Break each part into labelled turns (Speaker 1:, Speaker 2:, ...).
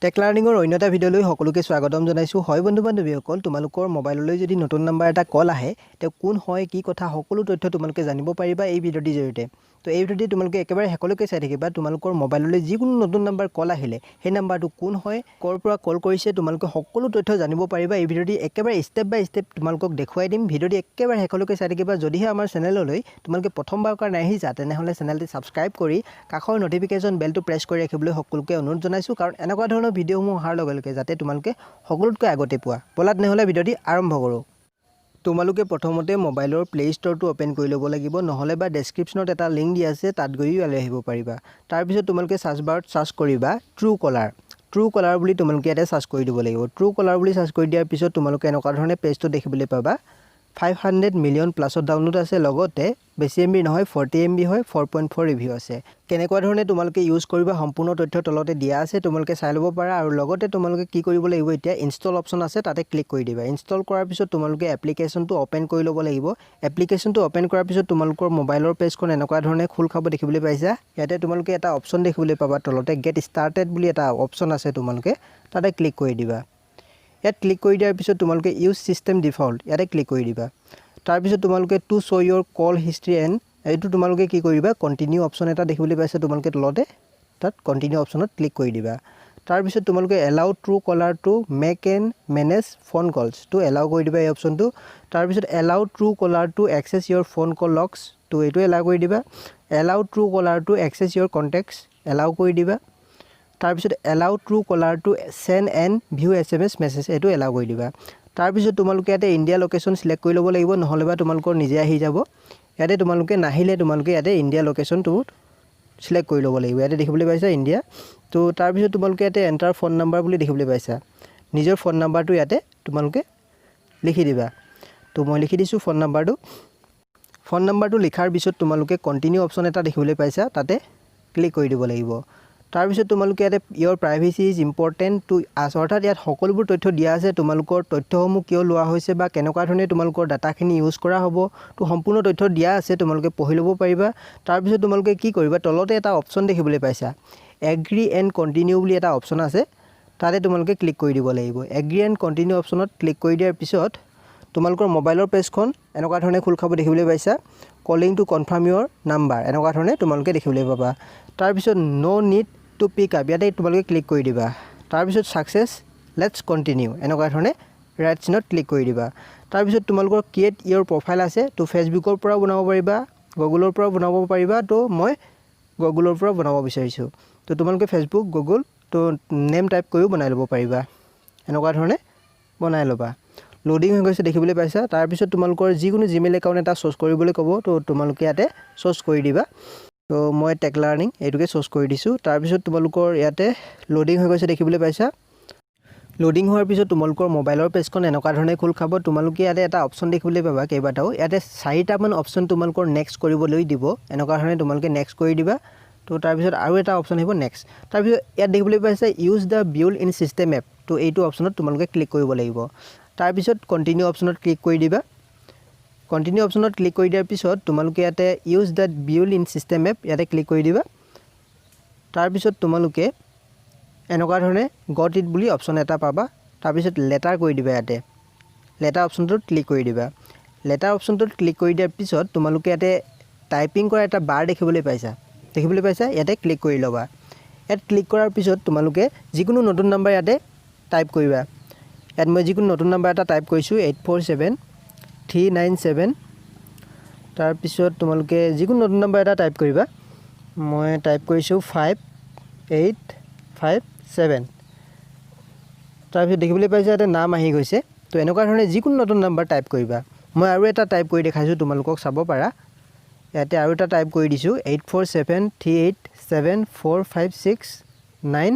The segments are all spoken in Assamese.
Speaker 1: টেক লাৰ্ণিঙৰ অন্য এটা ভিডিঅ'লৈ সকলোকে স্বাগতম জনাইছোঁ। হয় বন্ধু বান্ধৱীসকল, তোমালোকৰ মোবাইললৈ যদি নতুন নাম্বাৰ এটা কল আহে, তেওঁ কোন হয়, কি কথা, সকলো তথ্য তোমালোকে জানিব পাৰিবা এই ভিডিঅ'টিৰ জৰিয়তে। তো এই ভিডিঅ'টি তোমালোকে একেবাৰে শেষলৈকে চাই থাকিবা। তোমালোকৰ মোবাইললৈ যিকোনো নতুন নাম্বাৰ কল আহিলে, সেই নাম্বাৰটো কোন হয়, ক'ৰ পৰা কল কৰিছে, তোমালোকে সকলো তথ্য জানিব পাৰিবা। এই ভিডিঅ'টি একেবাৰে ষ্টেপ বাই ষ্টেপ তোমালোকক দেখুৱাই দিম। ভিডিঅ'টি একেবাৰে শেষলৈকে চাই থাকিবা। যদিহে আমাৰ চেনেললৈ তোমালোকে প্ৰথমবাৰৰ কাৰণে আহিছা, তেনেহ'লে চেনেলটি ছাবস্ক্ৰাইব কৰি কাষৰ নটিফিকেশ্যন বেলটো প্ৰেছ কৰি ৰাখিবলৈ সকলোকে অনুৰোধ জনাইছোঁ, কাৰণ এনেকুৱা ধৰণৰ ভিডিঅ'সমূহ অহাৰ লগে লগে যাতে তোমালোকে সকলোতকৈ আগতে পোৱা। ব'লা তেনেহ'লে ভিডিঅ'টি আৰম্ভ কৰোঁ। তোমালোকে প্ৰথমতে মোবাইলৰ প্লে ষ্ট'ৰটো অ'পেন কৰি ল'ব লাগিব, নহ'লে বা ডেছক্ৰিপশ্যনত এটা লিংক দি আছে, তাত গৈও ইয়ালৈ আহিব পাৰিবা। তাৰপিছত তোমালোকে চাৰ্চ বাৰত চাৰ্চ কৰিবা trucaller বুলি তোমালোকে ইয়াতে চাৰ্চ কৰি দিব লাগিব। trucaller বুলি চাৰ্চ কৰি দিয়াৰ পিছত তোমালোকে এনেকুৱা ধৰণে পেজটো দেখিবলৈ পাবা। 500 মিলিয়ন প্লাছত ডাউনলোড আছে, লগতে বেছি MB নহয়, 40 MB হয়, 4.4 ৰিভিউ আছে। কেনেকুৱা ধৰণে তোমালোকে ইউজ কৰিবা সম্পূৰ্ণ তথ্য তলতে দিয়া আছে, তোমালোকে চাই ল'ব পাৰা। আৰু লগতে তোমালোকে কি কৰিব লাগিব, এতিয়া ইনষ্টল অপশ্যন আছে, তাতে ক্লিক কৰি দিবা। ইনষ্টল কৰাৰ পিছত তোমালোকে এপ্লিকেশ্যনটো অ'পেন কৰি ল'ব লাগিব। এপ্লিকেশ্যনটো অ'পেন কৰাৰ পিছত তোমালোকৰ মোবাইলৰ পেজখন এনেকুৱা ধৰণে খোল খাব দেখিবলৈ পাইছা। ইয়াতে তোমালোকে এটা অপশ্যন দেখিবলৈ পাবা, তলতে গেট ষ্টাৰ্টেড বুলি এটা অপশ্যন আছে, তোমালোকে তাতে ক্লিক কৰি দিবা। ইয়াত ক্লিক কৰি দিয়াৰ পিছত তোমালোকে ইউজ ছিষ্টেম ডিফল্ট ইয়াতে ক্লিক কৰি দিবা। তাৰপিছত তোমালোকে to show' your call history and এইটো তোমালোকে কি কৰিবা, কণ্টিনিউ অপশ্যন এটা দেখিবলৈ পাইছা তোমালোকে তলতে, তাত কণ্টিনিউ অপশ্যনত ক্লিক কৰি দিবা। তাৰপিছত তোমালোকে allow trucaller to make and manage phone কলছটো এলাউ কৰি দিবা এই অপশ্যনটো। তাৰপিছত allow trucaller to access your phone call logs তো এইটো এলাউ কৰি দিবা। Allow trucaller to access your contacts allow কৰি দিবা। তাৰপিছত allow trucaller to send and view SMS message এইটো এলাউ কৰি দিবা। তাৰপিছত তোমালোকে ইয়াতে ইণ্ডিয়া লোকেশ্যন চিলেক্ট কৰি ল'ব লাগিব, নহ'লে বা তোমালোকৰ নিজে আহি যাব। ইয়াতে তোমালোকে নাহিলে তোমালোকে ইয়াতে ইণ্ডিয়া লোকেশ্যনটো চিলেক্ট কৰি ল'ব লাগিব। ইয়াতে দেখিবলৈ পাইছা ইণ্ডিয়া। তো তাৰপিছত তোমালোকে ইয়াতে এণ্টাৰ ফোন নাম্বাৰ বুলি দেখিবলৈ পাইছা। নিজৰ ফোন নাম্বাৰটো ইয়াতে তোমালোকে লিখি দিবা। তো মই লিখি দিছোঁ ফোন নাম্বাৰটো। ফোন নাম্বাৰটো লিখাৰ পিছত তোমালোকে কণ্টিনিউ অপশ্যন এটা দেখিবলৈ পাইছা, তাতে ক্লিক কৰি দিব লাগিব। তাৰপিছত তোমালোকে ইয়াতে ইয়ৰ প্ৰাইভেচি ইজ ইম্পৰ্টেণ্ট টু আছ, অৰ্থাৎ ইয়াত সকলোবোৰ তথ্য দিয়া আছে, তোমালোকৰ তথ্যসমূহ কিয় লোৱা হৈছে বা কেনেকুৱা ধৰণে তোমালোকৰ ডাটাখিনি ইউজ কৰা হ'ব, তো সম্পূৰ্ণ তথ্য দিয়া আছে, তোমালোকে পঢ়ি ল'ব পাৰিবা। তাৰপিছত তোমালোকে কি কৰিবা, তলতে এটা অপশ্যন দেখিবলৈ পাইছা, এগ্ৰি এণ্ড কণ্টিনিউ বুলি এটা অপশ্যন আছে, তাতে তোমালোকে ক্লিক কৰি দিব লাগিব। এগ্ৰি এণ্ড কণ্টিনিউ অপশ্যনত ক্লিক কৰি দিয়াৰ পিছত তোমালোকৰ মোবাইলৰ পেজখন এনেকুৱা ধৰণে খোল খাব দেখিবলৈ পাইছা। Calling to confirm your number এনেকুৱা ধৰণে তোমালোকে দেখিবলৈ পাবা। তাৰপিছত no' need to pick up ইয়াতে তোমালোকে ক্লিক কৰি দিবা। তাৰপিছত ছাকচেছ লেটছ কণ্টিনিউ এনেকুৱা ধৰণে ৰাইট চিনত ক্লিক কৰি দিবা। তাৰপিছত তোমালোকৰ ক্ৰিয়েট ইয়ৰ প্ৰফাইল আছে, তো ফেচবুকৰ পৰাও বনাব পাৰিবা, গুগলৰ পৰাও বনাব পাৰিবা। তো মই গুগলৰ পৰা বনাব বিচাৰিছোঁ, তো তোমালোকে ফেচবুক, গুগল তো নেম টাইপ কৰিও বনাই ল'ব পাৰিবা। এনেকুৱা ধৰণে বনাই ল'বা। লোডিং হৈ গৈছে দেখিবলৈ পাইছা। তাৰপিছত তোমালোকৰ যিকোনো জিমেইল একাউণ্ট এটা চ'ৰ্চ কৰিবলৈ ক'ব, তো তোমালোকে ইয়াতে চ'ৰ্চ কৰি দিবা। তো মই টেক লাৰ্ণিং এইটোকে চ'ৰ্চ কৰি দিছোঁ। তাৰপিছত তোমালোকৰ ইয়াতে লোডিং হৈ গৈছে দেখিবলৈ পাইছা। লোডিং হোৱাৰ পিছত তোমালোকৰ মোবাইলৰ পেজখন এনেকুৱা ধৰণে খোল খাব। তোমালোকে ইয়াতে এটা অপশ্যন দেখিবলৈ পাবা কেইবাটাও, ইয়াতে 4টামান অপশ্যন তোমালোকৰ নেক্সট কৰিবলৈ দিব। এনেকুৱা ধৰণে তোমালোকে নেক্সট কৰি দিবা। তো তাৰপিছত আৰু এটা অপশ্যন আহিব নেক্সট। তাৰপিছত ইয়াত দেখিবলৈ পাইছা use the বিউল in system app, তো এইটো অপশ্যনত তোমালোকে ক্লিক কৰিব লাগিব। তাৰপিছত কণ্টিনিউ অপশ্যনত ক্লিক কৰি দিবা। কণ্টিনিউ অপশ্যনত ক্লিক কৰি দিয়াৰ পিছত তোমালোকে ইয়াতে use the বিউল in system app ইয়াতে ক্লিক কৰি দিবা। তাৰপিছত তোমালোকে এনেকুৱা ধৰণে গট ইট বুলি অপশ্যন এটা পাবা। তাৰপিছত লেটাৰ কৰি দিবা, ইয়াতে লেটাৰ অপশ্যনটোত ক্লিক কৰি দিবা। লেটাৰ অপশ্যনটোত ক্লিক কৰি দিয়াৰ পিছত তোমালোকে ইয়াতে টাইপিং কৰা এটা বাৰ দেখিবলৈ পাইছা, ইয়াতে ক্লিক কৰি ল'বা। ইয়াত ক্লিক কৰাৰ পিছত তোমালোকে যিকোনো নতুন নাম্বাৰ ইয়াতে টাইপ কৰিবা। ইয়াত মই যিকোনো নতুন নাম্বাৰ এটা টাইপ কৰিছোঁ 847397। তাৰপিছত তোমালোকে যিকোনো নতুন নাম্বাৰ এটা টাইপ কৰিবা। মই টাইপ কৰিছোঁ 5857। তাৰপিছত দেখিবলৈ পাইছোঁ ইয়াতে নাম আহি গৈছে। তো এনেকুৱা ধৰণে যিকোনো নতুন নাম্বাৰ টাইপ কৰিবা। মই আৰু এটা টাইপ কৰি দেখাইছোঁ, তোমালোকক চাব পাৰা। ইয়াতে আৰু এটা টাইপ কৰি দিছোঁ 8473874569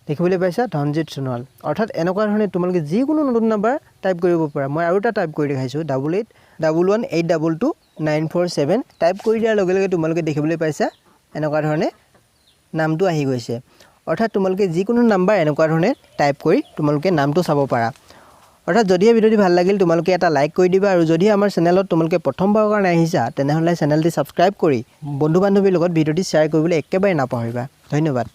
Speaker 1: দেখিবলৈ পাইছা, ধনজিত সোণোৱাল। অৰ্থাৎ এনেকুৱা ধৰণে তোমালোকে যিকোনো নতুন নাম্বাৰ টাইপ কৰিব পাৰা। মই আৰু এটা টাইপ কৰি দেখাইছোঁ 8811822947 টাইপ কৰি দিয়াৰ লগে লগে তোমালোকে দেখিবলৈ পাইছা এনেকুৱা ধৰণে নামটো আহি গৈছে। অৰ্থাৎ তোমালোকে যিকোনো নাম্বাৰ এনেকুৱা ধৰণে টাইপ কৰি তোমালোকে নামটো চাব পাৰা। অৰ্থাৎ যদিহে ভিডিঅ'টি ভাল লাগিল তোমালোকে এটা লাইক কৰি দিবা, আৰু যদি আমাৰ চেনেলত তোমালোকে প্ৰথমবাৰৰ কাৰণে আহিছা তেনেহ'লে চেনেলটি ছাবস্ক্ৰাইব কৰি বন্ধু বান্ধৱীৰ লগত ভিডিঅ'টি শ্বেয়াৰ কৰিবলৈ একেবাৰে নাপাহৰিবা। ধন্যবাদ।